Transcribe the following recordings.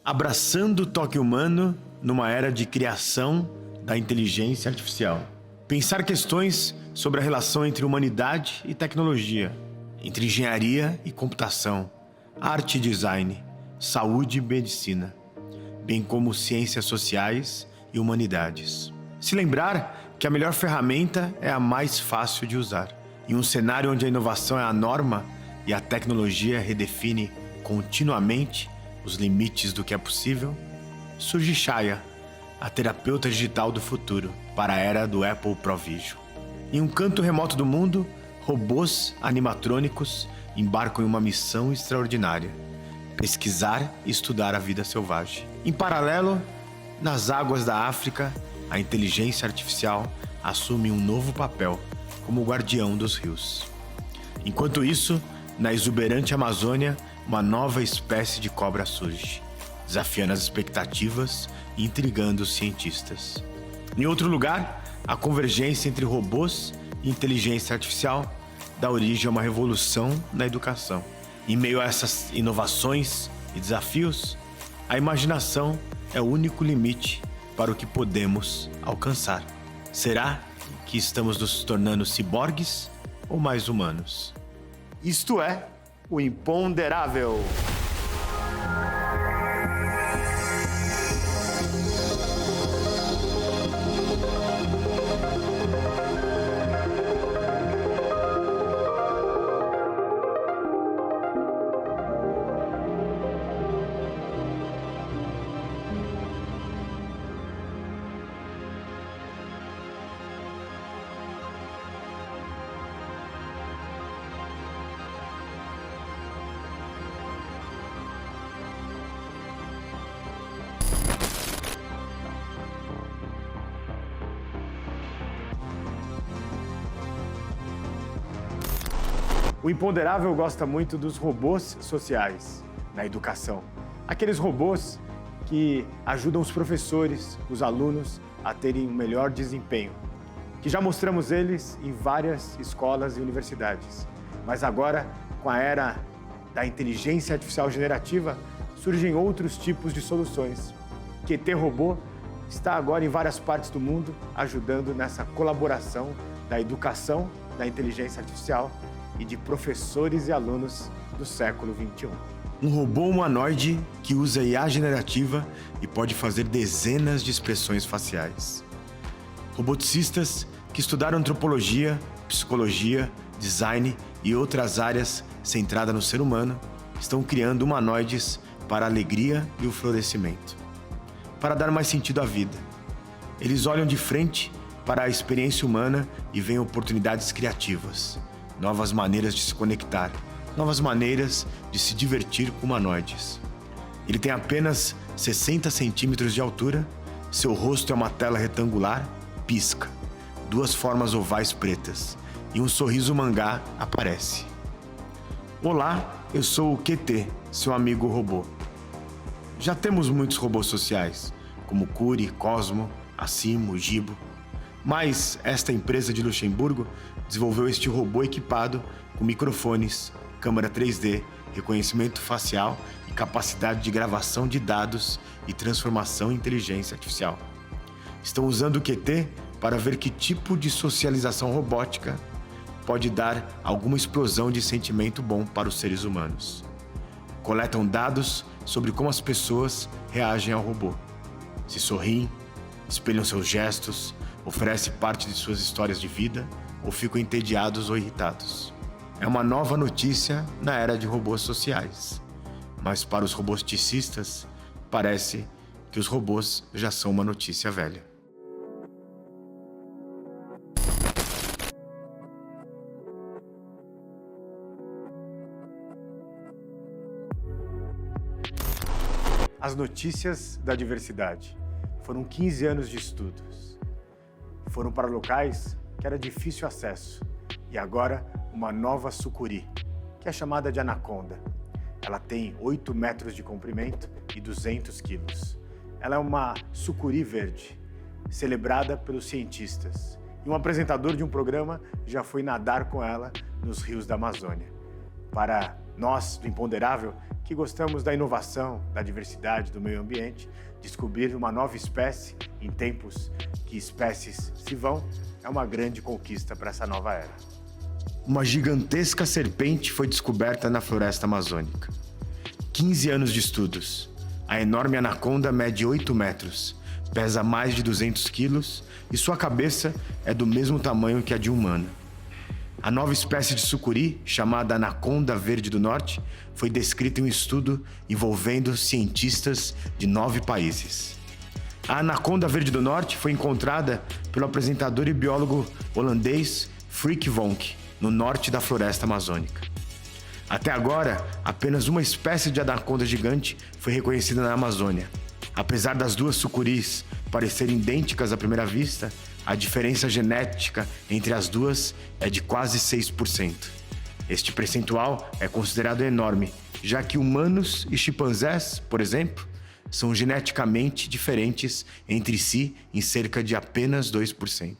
abraçando o toque humano numa era de criação da inteligência artificial. Pensar questões sobre a relação entre humanidade e tecnologia, entre engenharia e computação, arte e design, saúde e medicina, bem como ciências sociais e humanidades. Se lembrar que a melhor ferramenta é a mais fácil de usar. Em um cenário onde a inovação é a norma e a tecnologia redefine continuamente os limites do que é possível, surge Shaya, a terapeuta digital do futuro, para a era do Apple Provision. Em um canto remoto do mundo, robôs animatrônicos embarcam em uma missão extraordinária: pesquisar e estudar a vida selvagem. Em paralelo, nas águas da África, a inteligência artificial assume um novo papel como guardião dos rios. Enquanto isso, na exuberante Amazônia, uma nova espécie de cobra surge, desafiando as expectativas e intrigando os cientistas. Em outro lugar, a convergência entre robôs e inteligência artificial dá origem a uma revolução na educação. Em meio a essas inovações e desafios, a imaginação é o único limite para o que podemos alcançar. Será que estamos nos tornando ciborgues ou mais humanos? Isto é o imponderável. O imponderável gosta muito dos robôs sociais na educação. Aqueles robôs que ajudam os professores, os alunos a terem um melhor desempenho, que já mostramos eles em várias escolas e universidades. Mas agora, com a era da inteligência artificial generativa, surgem outros tipos de soluções. QT Robô está agora em várias partes do mundo, ajudando nessa colaboração da educação, da inteligência artificial e de professores e alunos do século XXI. Um robô humanoide que usa IA generativa e pode fazer dezenas de expressões faciais. Roboticistas que estudaram antropologia, psicologia, design e outras áreas centradas no ser humano estão criando humanoides para a alegria e o florescimento, para dar mais sentido à vida. Eles olham de frente para a experiência humana e veem oportunidades criativas, novas maneiras de se conectar, novas maneiras de se divertir com humanoides. Ele tem apenas 60 centímetros de altura, seu rosto é uma tela retangular, pisca, duas formas ovais pretas e um sorriso mangá aparece. Olá, eu sou o QT, seu amigo robô. Já temos muitos robôs sociais, como Curi, Cosmo, Asimo, Gibo, mas esta empresa de Luxemburgo desenvolveu este robô equipado com microfones, câmera 3D, reconhecimento facial e capacidade de gravação de dados e transformação em inteligência artificial. Estão usando o QT para ver que tipo de socialização robótica pode dar alguma explosão de sentimento bom para os seres humanos. Coletam dados sobre como as pessoas reagem ao robô. Se sorriem, espelham seus gestos, oferecem parte de suas histórias de vida ou ficam entediados ou irritados. É uma nova notícia na era de robôs sociais, mas para os roboticistas, parece que os robôs já são uma notícia velha. As notícias da diversidade. Foram 15 anos de estudos. Foram para locais que era difícil acesso. E agora, uma nova sucuri, que é chamada de anaconda. Ela tem 8 metros de comprimento e 200 quilos. Ela é uma sucuri verde, celebrada pelos cientistas. E um apresentador de um programa já foi nadar com ela nos rios da Amazônia, para Nós, do Imponderável, que gostamos da inovação, da diversidade, do meio ambiente, descobrir uma nova espécie em tempos que espécies se vão é uma grande conquista para essa nova era. Uma gigantesca serpente foi descoberta na floresta amazônica. 15 anos de estudos. A enorme anaconda mede 8 metros, pesa mais de 200 quilos e sua cabeça é do mesmo tamanho que a de um humano. A nova espécie de sucuri, chamada anaconda verde do norte, foi descrita em um estudo envolvendo cientistas de 9 países. A anaconda verde do norte foi encontrada pelo apresentador e biólogo holandês Frits Vonk, no norte da floresta amazônica. Até agora, apenas uma espécie de anaconda gigante foi reconhecida na Amazônia. Apesar das duas sucuris parecerem idênticas à primeira vista, a diferença genética entre as duas é de quase 6%. Este percentual é considerado enorme, já que humanos e chimpanzés, por exemplo, são geneticamente diferentes entre si em cerca de apenas 2%.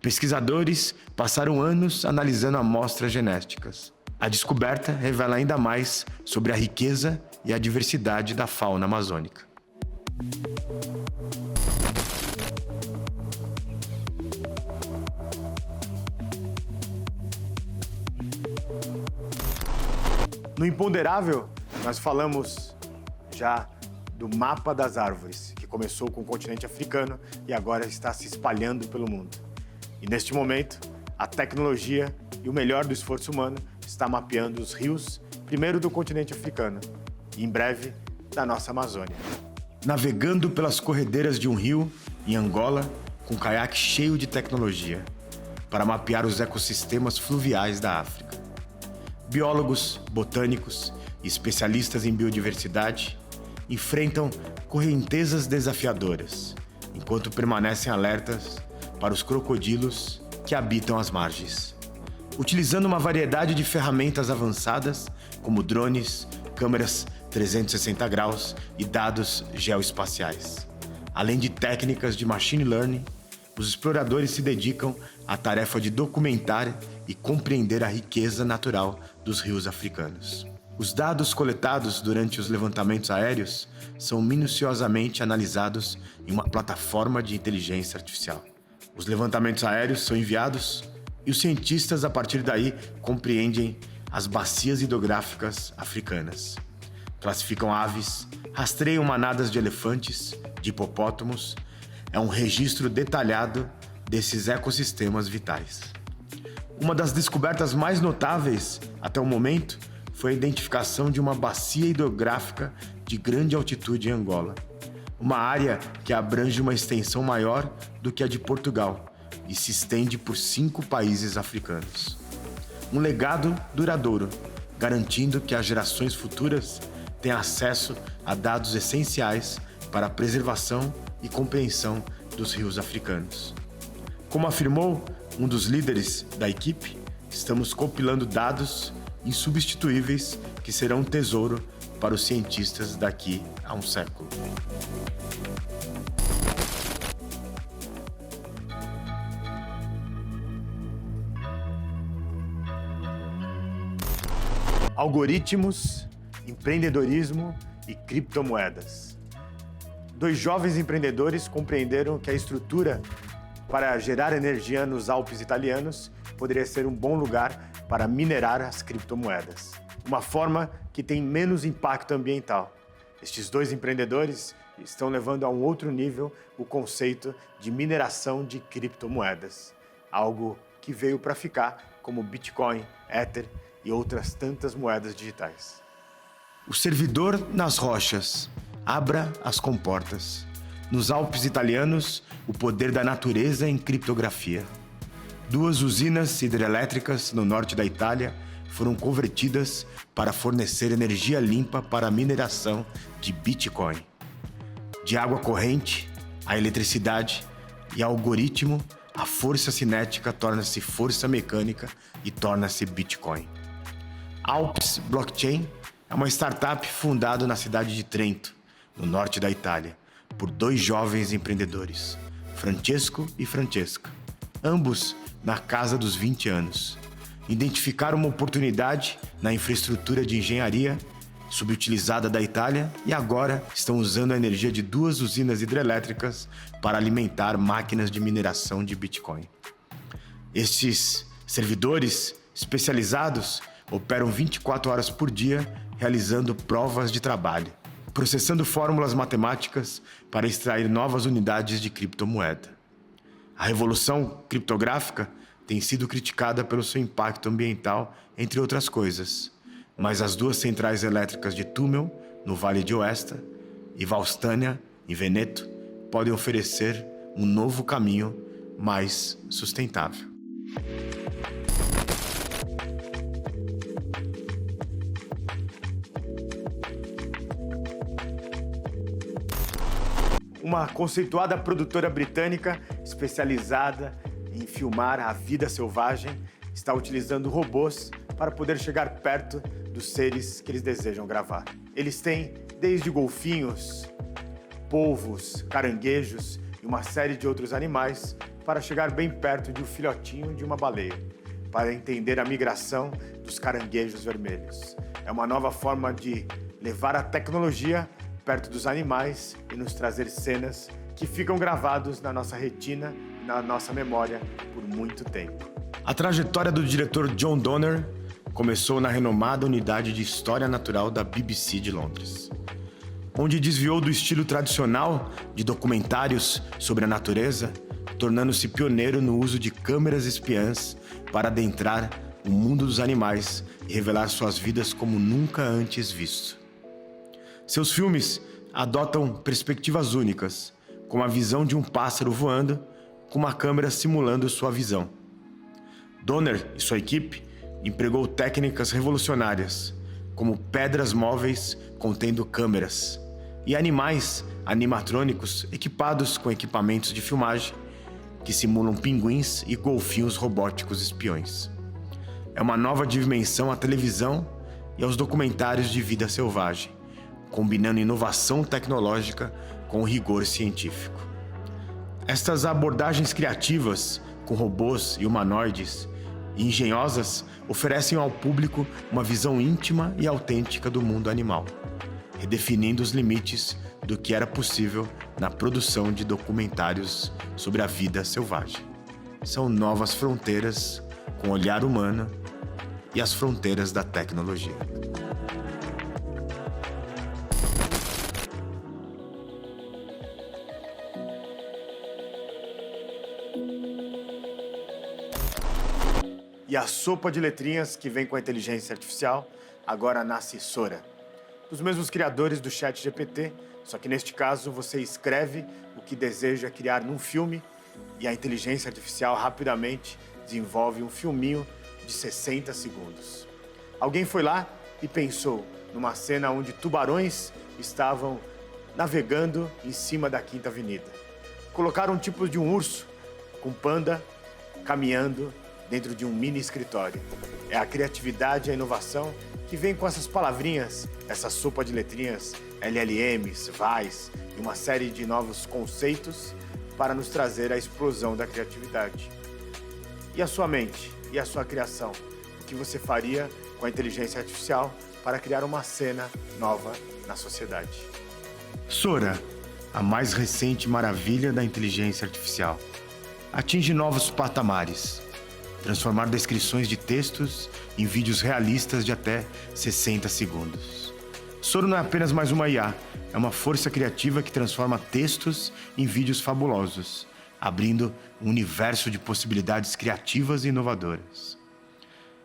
Pesquisadores passaram anos analisando amostras genéticas. A descoberta revela ainda mais sobre a riqueza e a diversidade da fauna amazônica. No Imponderável, nós falamos já do mapa das árvores, que começou com o continente africano e agora está se espalhando pelo mundo. E neste momento, a tecnologia e o melhor do esforço humano está mapeando os rios, primeiro do continente africano e, em breve, da nossa Amazônia. Navegando pelas corredeiras de um rio, em Angola, com um caiaque cheio de tecnologia, para mapear os ecossistemas fluviais da África. Biólogos, botânicos e especialistas em biodiversidade enfrentam correntezas desafiadoras, enquanto permanecem alertas para os crocodilos que habitam as margens. Utilizando uma variedade de ferramentas avançadas, como drones, câmeras 360 graus e dados geoespaciais. Além de técnicas de machine learning, os exploradores se dedicam à tarefa de documentar e compreender a riqueza natural dos rios africanos. Os dados coletados durante os levantamentos aéreos são minuciosamente analisados em uma plataforma de inteligência artificial. Os levantamentos aéreos são enviados e os cientistas, a partir daí, compreendem as bacias hidrográficas africanas. Classificam aves, rastreiam manadas de elefantes, de hipopótamos. É um registro detalhado desses ecossistemas vitais. Uma das descobertas mais notáveis até o momento foi a identificação de uma bacia hidrográfica de grande altitude em Angola. Uma área que abrange uma extensão maior do que a de Portugal e se estende por 5 países africanos. Um legado duradouro, garantindo que as gerações futuras tenham acesso a dados essenciais para a preservação e compreensão dos rios africanos. Como afirmou um dos líderes da equipe, estamos compilando dados insubstituíveis que serão um tesouro para os cientistas daqui a um século. Algoritmos, empreendedorismo e criptomoedas. 2 jovens empreendedores compreenderam que a estrutura para gerar energia nos Alpes italianos poderia ser um bom lugar para minerar as criptomoedas, uma forma que tem menos impacto ambiental. Estes 2 empreendedores estão levando a um outro nível o conceito de mineração de criptomoedas, algo que veio para ficar, como Bitcoin, Ether e outras tantas moedas digitais. O servidor nas rochas, abra as comportas. Nos Alpes italianos, o poder da natureza em criptografia. 2 usinas hidrelétricas no norte da Itália foram convertidas para fornecer energia limpa para a mineração de Bitcoin. De água corrente, a eletricidade e algoritmo, a força cinética torna-se força mecânica e torna-se Bitcoin. Alps Blockchain é uma startup fundada na cidade de Trento, no norte da Itália, por 2 jovens empreendedores, Francesco e Francesca, ambos na casa dos 20 anos. identificaram uma oportunidade na infraestrutura de engenharia subutilizada da Itália e agora estão usando a energia de 2 usinas hidrelétricas para alimentar máquinas de mineração de Bitcoin. Estes servidores especializados operam 24 horas por dia realizando provas de trabalho, processando fórmulas matemáticas para extrair novas unidades de criptomoeda. A revolução criptográfica tem sido criticada pelo seu impacto ambiental, entre outras coisas, mas as 2 centrais elétricas de Túmel, no Vale de Aosta, e Valstânia, em Veneto, podem oferecer um novo caminho mais sustentável. Uma conceituada produtora britânica especializada em filmar a vida selvagem está utilizando robôs para poder chegar perto dos seres que eles desejam gravar. Eles têm desde golfinhos, polvos, caranguejos e uma série de outros animais para chegar bem perto de um filhotinho de uma baleia, para entender a migração dos caranguejos vermelhos. É uma nova forma de levar a tecnologia perto dos animais e nos trazer cenas que ficam gravados na nossa retina e na nossa memória por muito tempo. A trajetória do diretor John Donner começou na renomada unidade de História Natural da BBC de Londres, onde desviou do estilo tradicional de documentários sobre a natureza, tornando-se pioneiro no uso de câmeras espiãs para adentrar o mundo dos animais e revelar suas vidas como nunca antes visto. Seus filmes adotam perspectivas únicas, como a visão de um pássaro voando, com uma câmera simulando sua visão. Donner e sua equipe empregou técnicas revolucionárias, como pedras móveis contendo câmeras e animais animatrônicos equipados com equipamentos de filmagem que simulam pinguins e golfinhos robóticos espiões. É uma nova dimensão à televisão e aos documentários de vida selvagem, combinando inovação tecnológica com rigor científico. Estas abordagens criativas, com robôs e humanoides, e engenhosas, oferecem ao público uma visão íntima e autêntica do mundo animal, redefinindo os limites do que era possível na produção de documentários sobre a vida selvagem. São novas fronteiras com olhar humano e as fronteiras da tecnologia. E a sopa de letrinhas que vem com a inteligência artificial agora nasce Sora, dos mesmos criadores do ChatGPT, só que neste caso você escreve o que deseja criar num filme e a inteligência artificial rapidamente desenvolve um filminho de 60 segundos. Alguém foi lá e pensou numa cena onde tubarões estavam navegando em cima da Quinta Avenida. Colocaram um tipo de um urso com panda caminhando dentro de um mini escritório. É a criatividade e a inovação que vem com essas palavrinhas, essa sopa de letrinhas, LLMs, VAIs e uma série de novos conceitos para nos trazer a explosão da criatividade. E a sua mente? E a sua criação? O que você faria com a inteligência artificial para criar uma cena nova na sociedade? Sora, a mais recente maravilha da inteligência artificial, atinge novos patamares. Transformar descrições de textos em vídeos realistas de até 60 segundos. Sora não é apenas mais uma IA, é uma força criativa que transforma textos em vídeos fabulosos, abrindo um universo de possibilidades criativas e inovadoras.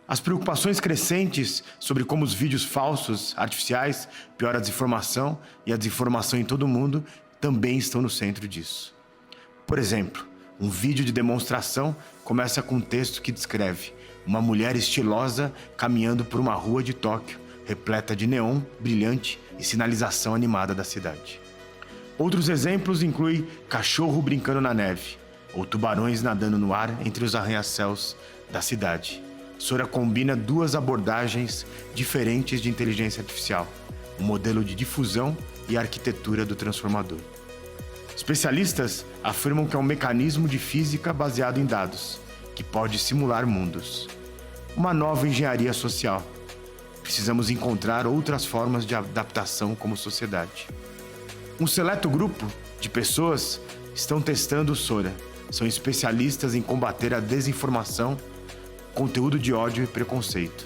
As preocupações crescentes sobre como os vídeos falsos, artificiais, pioram a desinformação e a desinformação em todo o mundo também estão no centro disso. Por exemplo, um vídeo de demonstração começa com um texto que descreve uma mulher estilosa caminhando por uma rua de Tóquio, repleta de neon brilhante e sinalização animada da cidade. Outros exemplos incluem cachorro brincando na neve, ou tubarões nadando no ar entre os arranha-céus da cidade. Sora combina 2 abordagens diferentes de inteligência artificial, o modelo de difusão e a arquitetura do transformador. Especialistas afirmam que é um mecanismo de física baseado em dados, que pode simular mundos. uma nova engenharia social. Precisamos encontrar outras formas de adaptação como sociedade. Um seleto grupo de pessoas estão testando o Sora. São especialistas em combater a desinformação, conteúdo de ódio e preconceito.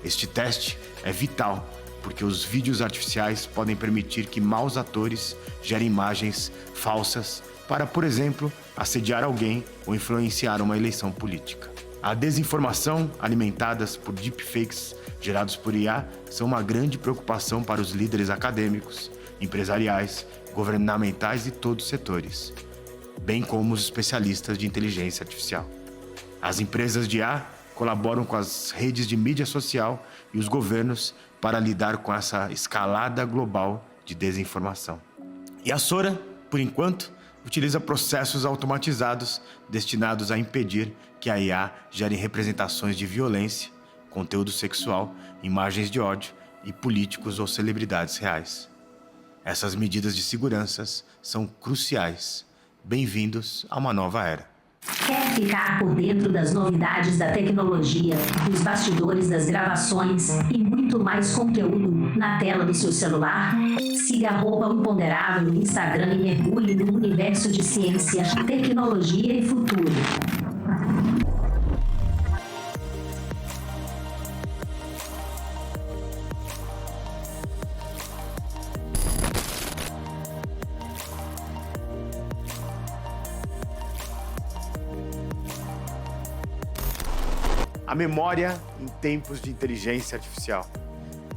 Este teste é vital, porque os vídeos artificiais podem permitir que maus atores gerem imagens falsas para, por exemplo, assediar alguém ou influenciar uma eleição política. A desinformação alimentadas por deepfakes gerados por IA são uma grande preocupação para os líderes acadêmicos, empresariais, governamentais e todos os setores, bem como os especialistas de inteligência artificial. As empresas de IA colaboram com as redes de mídia social e os governos para lidar com essa escalada global de desinformação. E a Sora, por enquanto, utiliza processos automatizados destinados a impedir que a IA gere representações de violência, conteúdo sexual, imagens de ódio e políticos ou celebridades reais. Essas medidas de segurança são cruciais. Bem-vindos a uma nova era. Quer ficar por dentro das novidades da tecnologia, dos bastidores das gravações e muito mais conteúdo na tela do seu celular? Siga @imponderável no Instagram e mergulhe no universo de ciência, tecnologia e futuro. A memória em tempos de inteligência artificial.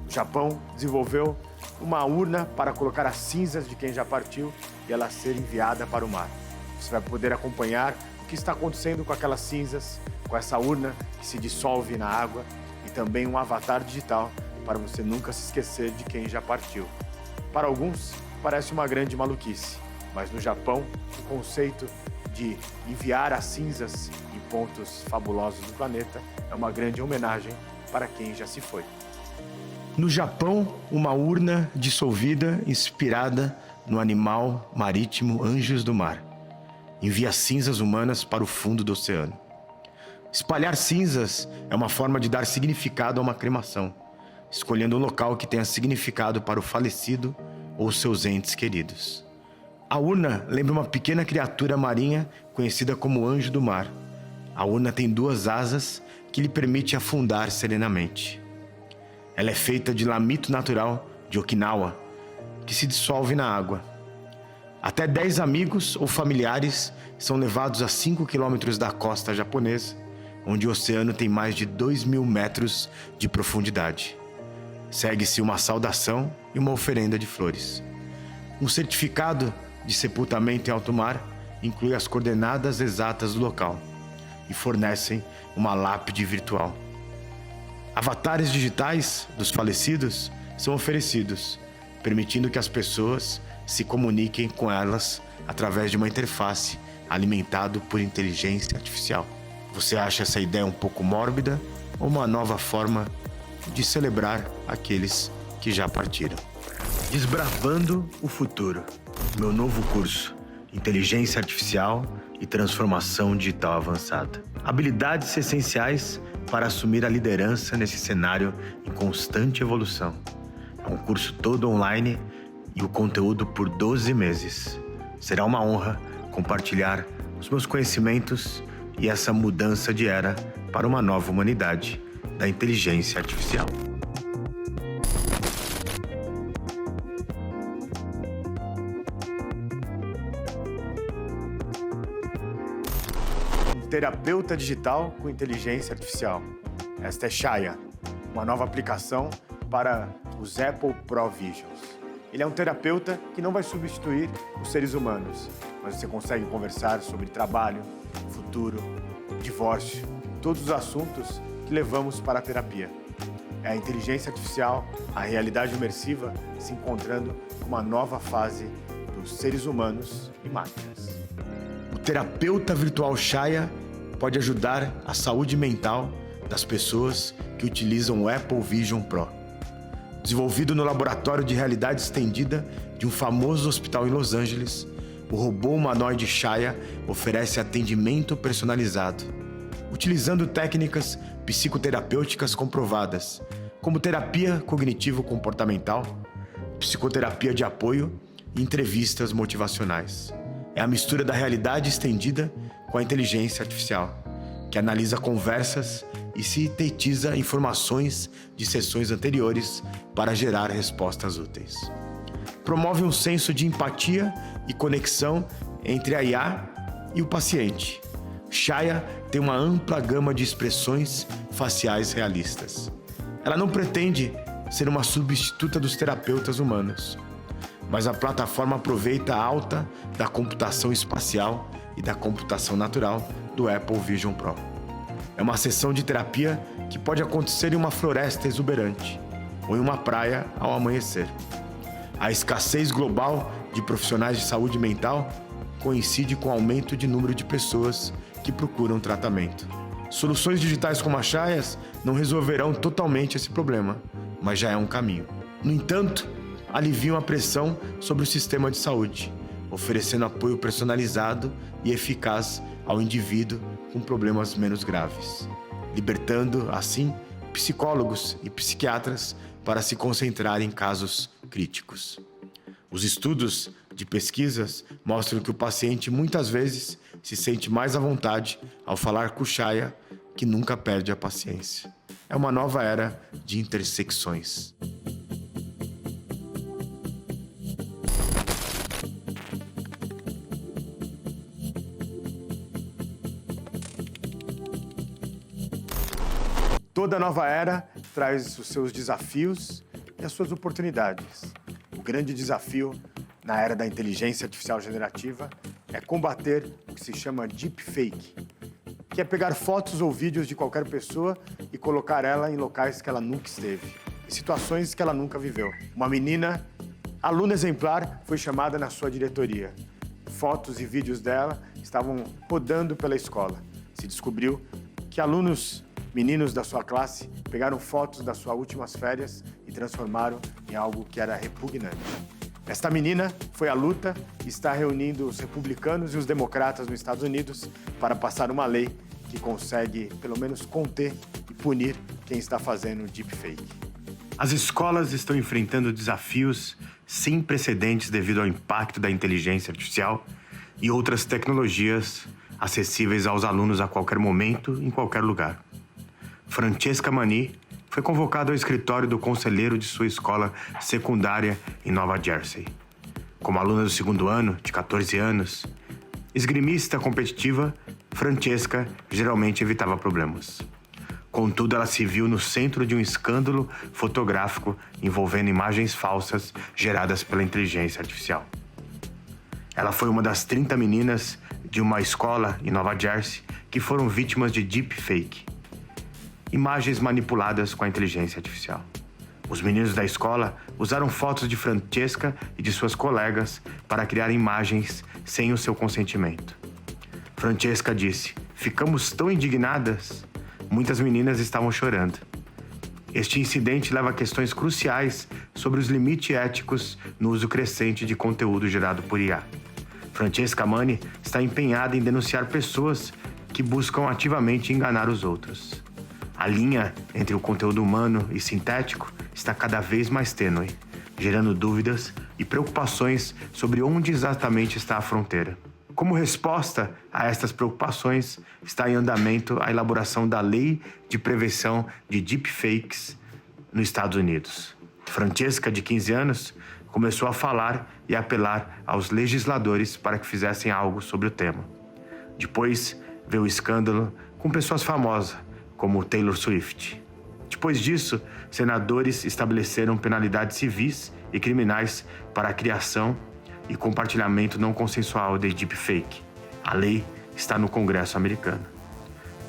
O Japão desenvolveu uma urna para colocar as cinzas de quem já partiu e ela ser enviada para o mar. Você vai poder acompanhar o que está acontecendo com aquelas cinzas, com essa urna que se dissolve na água e também um avatar digital para você nunca se esquecer de quem já partiu. Para alguns, parece uma grande maluquice, mas no Japão, o conceito de enviar as cinzas em pontos fabulosos do planeta é uma grande homenagem para quem já se foi. No Japão, uma urna dissolvida inspirada no animal marítimo Anjos do Mar envia cinzas humanas para o fundo do oceano. Espalhar cinzas é uma forma de dar significado a uma cremação, escolhendo um local que tenha significado para o falecido ou seus entes queridos. A urna lembra uma pequena criatura marinha conhecida como Anjo do Mar. A urna tem 2 asas que lhe permite afundar serenamente. Ela é feita de lamito natural de Okinawa, que se dissolve na água. Até 10 amigos ou familiares são levados a 5 quilômetros da costa japonesa, onde o oceano tem mais de 2.000 metros de profundidade. Segue-se uma saudação e uma oferenda de flores. Um certificado de sepultamento em alto mar inclui as coordenadas exatas do local e fornecem uma lápide virtual. Avatares digitais dos falecidos são oferecidos, permitindo que as pessoas se comuniquem com elas através de uma interface alimentada por inteligência artificial. Você acha essa ideia um pouco mórbida ou uma nova forma de celebrar aqueles que já partiram? Desbravando o futuro. Meu novo curso, Inteligência Artificial e Transformação Digital Avançada. Habilidades essenciais para assumir a liderança nesse cenário em constante evolução. É um curso todo online e o conteúdo por 12 meses. Será uma honra compartilhar os meus conhecimentos e essa mudança de era para uma nova humanidade da inteligência artificial. Terapeuta digital com inteligência artificial. Esta é Shaya, uma nova aplicação para os Apple Pro Visions. Ele é um terapeuta que não vai substituir os seres humanos, mas você consegue conversar sobre trabalho, futuro, divórcio, todos os assuntos que levamos para a terapia. É a inteligência artificial, a realidade imersiva se encontrando com uma nova fase dos seres humanos e máquinas. O terapeuta virtual Shaya pode ajudar a saúde mental das pessoas que utilizam o Apple Vision Pro. Desenvolvido no laboratório de realidade estendida de um famoso hospital em Los Angeles, o robô humanoide Shaya oferece atendimento personalizado, utilizando técnicas psicoterapêuticas comprovadas, como terapia cognitivo-comportamental, psicoterapia de apoio e entrevistas motivacionais. É a mistura da realidade estendida com a inteligência artificial, que analisa conversas e sintetiza informações de sessões anteriores para gerar respostas úteis. Promove um senso de empatia e conexão entre a IA e o paciente. Shaya tem uma ampla gama de expressões faciais realistas. Ela não pretende ser uma substituta dos terapeutas humanos, mas a plataforma aproveita a alta da computação espacial e da computação natural do Apple Vision Pro. É uma sessão de terapia que pode acontecer em uma floresta exuberante ou em uma praia ao amanhecer. A escassez global de profissionais de saúde mental coincide com o aumento de número de pessoas que procuram tratamento. Soluções digitais como a Shaya não resolverão totalmente esse problema, mas já é um caminho. No entanto, aliviam a pressão sobre o sistema de saúde, oferecendo apoio personalizado e eficaz ao indivíduo com problemas menos graves, libertando, assim, psicólogos e psiquiatras para se concentrar em casos críticos. Os estudos de pesquisas mostram que o paciente muitas vezes se sente mais à vontade ao falar com o Shaya, que nunca perde a paciência. É uma nova era de intersecções. Toda nova era traz os seus desafios e as suas oportunidades. O grande desafio na era da inteligência artificial generativa é combater o que se chama deepfake, que é pegar fotos ou vídeos de qualquer pessoa e colocar ela em locais que ela nunca esteve, em situações que ela nunca viveu. Uma menina, aluna exemplar, foi chamada na sua diretoria. Fotos e vídeos dela estavam rodando pela escola. Se descobriu que meninos da sua classe, pegaram fotos das suas últimas férias e transformaram em algo que era repugnante. Esta menina foi à luta e está reunindo os republicanos e os democratas nos Estados Unidos para passar uma lei que consegue, pelo menos, conter e punir quem está fazendo deepfake. As escolas estão enfrentando desafios sem precedentes devido ao impacto da inteligência artificial e outras tecnologias acessíveis aos alunos a qualquer momento, em qualquer lugar. Francesca Mani foi convocada ao escritório do conselheiro de sua escola secundária em Nova Jersey. Como aluna do segundo ano, de 14 anos, esgrimista competitiva, Francesca geralmente evitava problemas. Contudo, ela se viu no centro de um escândalo fotográfico envolvendo imagens falsas geradas pela inteligência artificial. Ela foi uma das 30 meninas de uma escola em Nova Jersey que foram vítimas de deepfake, imagens manipuladas com a inteligência artificial. Os meninos da escola usaram fotos de Francesca e de suas colegas para criar imagens sem o seu consentimento. Francesca disse: "Ficamos tão indignadas. Muitas meninas estavam chorando." Este incidente leva a questões cruciais sobre os limites éticos no uso crescente de conteúdo gerado por IA. Francesca Mani está empenhada em denunciar pessoas que buscam ativamente enganar os outros. A linha entre o conteúdo humano e sintético está cada vez mais tênue, gerando dúvidas e preocupações sobre onde exatamente está a fronteira. Como resposta a estas preocupações, está em andamento a elaboração da Lei de Prevenção de Deepfakes nos Estados Unidos. Francesca, de 15 anos, começou a falar e apelar aos legisladores para que fizessem algo sobre o tema. Depois veio o escândalo com pessoas famosas, como Taylor Swift. Depois disso, senadores estabeleceram penalidades civis e criminais para a criação e compartilhamento não consensual de deepfake. A lei está no Congresso americano.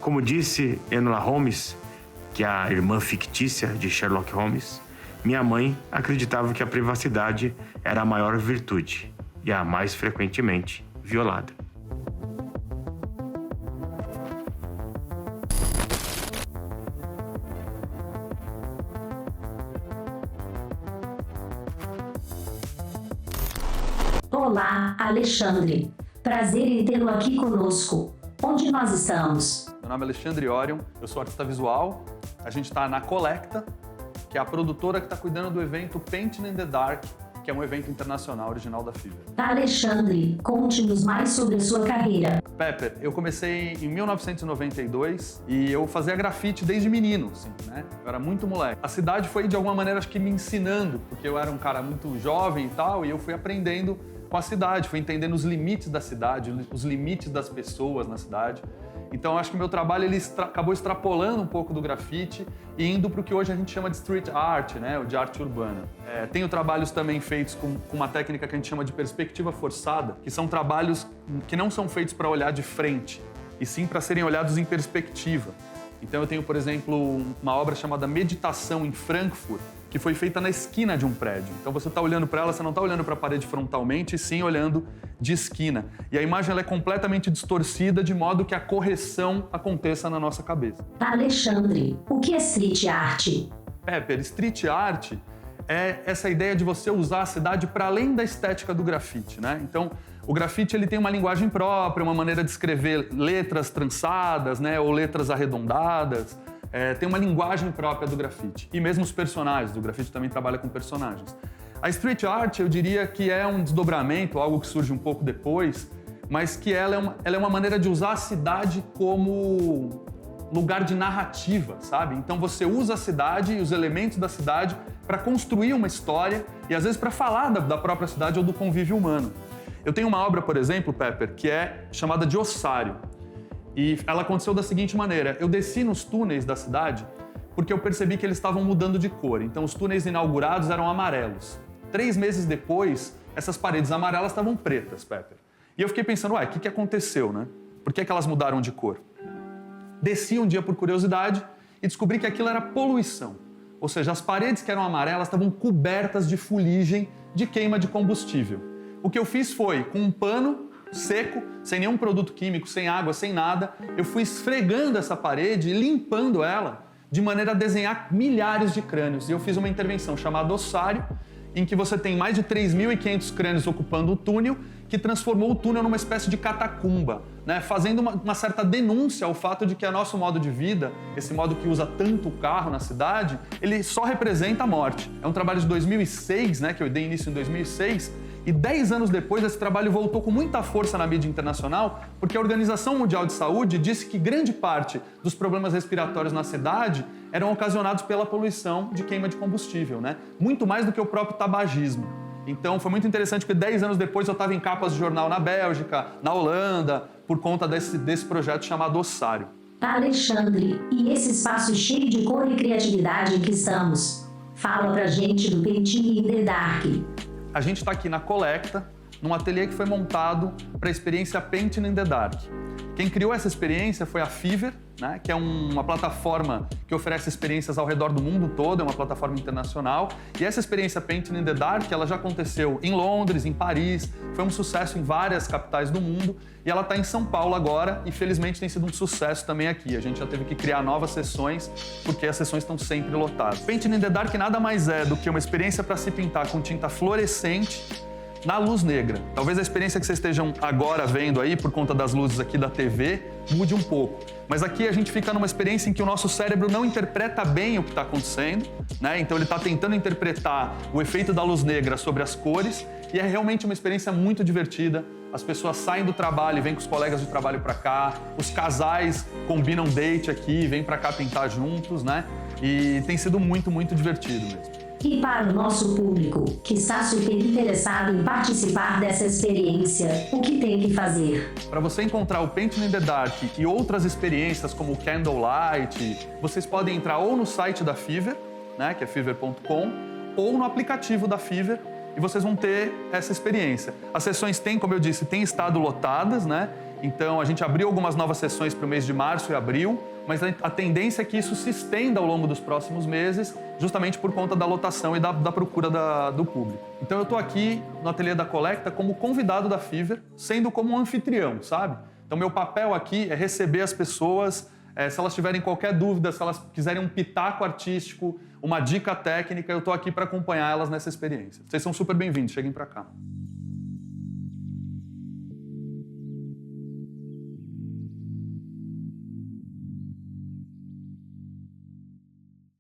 Como disse Enola Holmes, que é a irmã fictícia de Sherlock Holmes, minha mãe acreditava que a privacidade era a maior virtude e a mais frequentemente violada. Olá, Alexandre. Prazer em tê-lo aqui conosco. Onde nós estamos? Meu nome é Alexandre Orion, eu sou artista visual. A gente está na Collecta, que é a produtora que está cuidando do evento Painting in the Dark, que é um evento internacional original da Fiverr. Alexandre, conte-nos mais sobre a sua carreira. Pepper, eu comecei em 1992 e eu fazia grafite desde menino, assim, né? Eu era muito moleque. A cidade foi, de alguma maneira, acho que me ensinando, porque eu era um cara muito jovem e tal, e eu fui aprendendo com a cidade, fui entendendo os limites da cidade, os limites das pessoas na cidade. Então, acho que o meu trabalho acabou extrapolando um pouco do grafite e indo para o que hoje a gente chama de street art, né? Ou de arte urbana. Tenho trabalhos também feitos com uma técnica que a gente chama de perspectiva forçada, que são trabalhos que não são feitos para olhar de frente, e sim para serem olhados em perspectiva. Então, eu tenho, por exemplo, uma obra chamada Meditação em Frankfurt, que foi feita na esquina de um prédio. Então você está olhando para ela, você não está olhando para a parede frontalmente, e sim olhando de esquina. E a imagem ela é completamente distorcida, de modo que a correção aconteça na nossa cabeça. Alexandre, o que é street art? Pepper, street art é essa ideia de você usar a cidade para além da estética do grafite, né? Então, o grafite ele tem uma linguagem própria, uma maneira de escrever letras trançadas, né, ou letras arredondadas. Tem uma linguagem própria do grafite. E mesmo os personagens, do grafite também trabalha com personagens. A street art, eu diria que é um desdobramento, algo que surge um pouco depois, mas que ela é uma maneira de usar a cidade como lugar de narrativa, sabe? Então você usa a cidade e os elementos da cidade para construir uma história e às vezes para falar da própria cidade ou do convívio humano. Eu tenho uma obra, por exemplo, Pepper, que é chamada de Ossário. E ela aconteceu da seguinte maneira: eu desci nos túneis da cidade porque eu percebi que eles estavam mudando de cor. Então os túneis inaugurados eram amarelos. 3 meses depois, essas paredes amarelas estavam pretas, Pepper. E eu fiquei pensando, o que aconteceu, né? Por que elas mudaram de cor? Desci um dia por curiosidade e descobri que aquilo era poluição. Ou seja, as paredes que eram amarelas estavam cobertas de fuligem de queima de combustível. O que eu fiz foi, com um pano seco, sem nenhum produto químico, sem água, sem nada, eu fui esfregando essa parede e limpando ela de maneira a desenhar milhares de crânios. E eu fiz uma intervenção chamada Ossário, em que você tem mais de 3.500 crânios ocupando o túnel, que transformou o túnel numa espécie de catacumba, né? Fazendo uma certa denúncia ao fato de que o nosso modo de vida, esse modo que usa tanto o carro na cidade, ele só representa a morte. É um trabalho de 2006, né, que eu dei início em 2006, e 10 anos depois, esse trabalho voltou com muita força na mídia internacional, porque a Organização Mundial de Saúde disse que grande parte dos problemas respiratórios na cidade eram ocasionados pela poluição de queima de combustível, né? Muito mais do que o próprio tabagismo. Então, foi muito interessante porque 10 anos depois eu estava em capas de jornal na Bélgica, na Holanda, por conta desse projeto chamado Ossário. Alexandre, e esse espaço cheio de cor e criatividade em que estamos? Fala pra gente do Painting in the Dark. A gente está aqui na Collecta, num ateliê que foi montado para a experiência Painting in the Dark. Quem criou essa experiência foi a Fiverr, né, que é uma plataforma que oferece experiências ao redor do mundo todo, é uma plataforma internacional. E essa experiência Painting in the Dark, ela já aconteceu em Londres, em Paris, foi um sucesso em várias capitais do mundo, e ela está em São Paulo agora, e felizmente tem sido um sucesso também aqui. A gente já teve que criar novas sessões, porque as sessões estão sempre lotadas. Painting in the Dark nada mais é do que uma experiência para se pintar com tinta fluorescente na luz negra. Talvez a experiência que vocês estejam agora vendo aí, por conta das luzes aqui da TV, mude um pouco. Mas aqui a gente fica numa experiência em que o nosso cérebro não interpreta bem o que está acontecendo, né? Então ele está tentando interpretar o efeito da luz negra sobre as cores, e é realmente uma experiência muito divertida. As pessoas saem do trabalho e vêm com os colegas de trabalho para cá, os casais combinam date aqui, vêm para cá pintar juntos, né? E tem sido muito, muito divertido mesmo. E para o nosso público, que está super interessado em participar dessa experiência, o que tem que fazer? Para você encontrar o Painting in the Dark e outras experiências como o Candlelight, vocês podem entrar ou no site da Fiverr, né, que é fiverr.com, ou no aplicativo da Fiverr, e vocês vão ter essa experiência. As sessões têm, como eu disse, têm estado lotadas, né? Então a gente abriu algumas novas sessões para o mês de março e abril, mas a tendência é que isso se estenda ao longo dos próximos meses, justamente por conta da lotação e da procura do público. Então eu estou aqui no ateliê da Collecta como convidado da Fiverr, sendo como um anfitrião, sabe? Então meu papel aqui é receber as pessoas, se elas tiverem qualquer dúvida, se elas quiserem um pitaco artístico, uma dica técnica, eu estou aqui para acompanhar elas nessa experiência. Vocês são super bem-vindos, cheguem para cá.